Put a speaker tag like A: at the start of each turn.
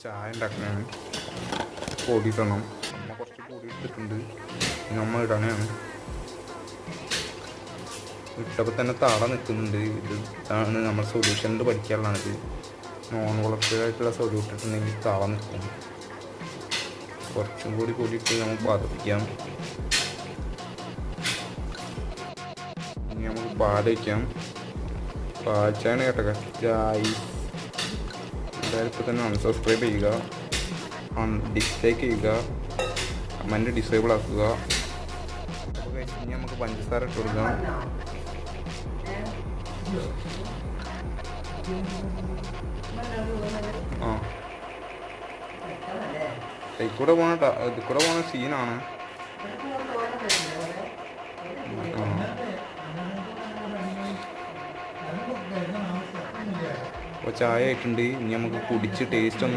A: ചായ ഉണ്ടാക്കണതാണ്. പൊടി ഇടണം. അമ്മ കുറച്ച് പൊടി ഇട്ടിട്ടുണ്ട്. നമ്മൾ ഇടണയാണ്. ഇട്ടപ്പോൾ തന്നെ തള നിൽക്കുന്നുണ്ട്. ഇതാണ് നമ്മൾ സൊല്യൂഷനിൽ പഠിക്കാനുള്ളതാണിത്. നോൺ വളർച്ചയായിട്ടുള്ള സൊല്യൂഷൻ ഇട്ടിട്ടുണ്ടെങ്കിൽ തള നിൽക്കും. കുറച്ചും കൂടി പൊടിയിട്ട് നമുക്ക് പതപ്പിക്കാം. ഇനി നമുക്ക് പാൽ വയ്ക്കാം. പാൽച്ചാണ് കേട്ടോ. എന്തായാലും ഇപ്പോൾ തന്നെ അൺസബ്സ്ക്രൈബ് ചെയ്യുക, ഡിസ്ലൈക്ക് ചെയ്യുക, കമൻറ്റ് ഡിസേബിൾ ആക്കുക. അപ്പോൾ ഇനി നമുക്ക് പഞ്ചസാര ഇട്ട് കൊടുക്കാം. ഇതിൽ കൂടെ പോണ സീനാണ്. അപ്പോൾ ചായ ആയിട്ടുണ്ട്. ഇനി നമുക്ക് കുടിച്ച് ടേസ്റ്റ് ഒന്ന്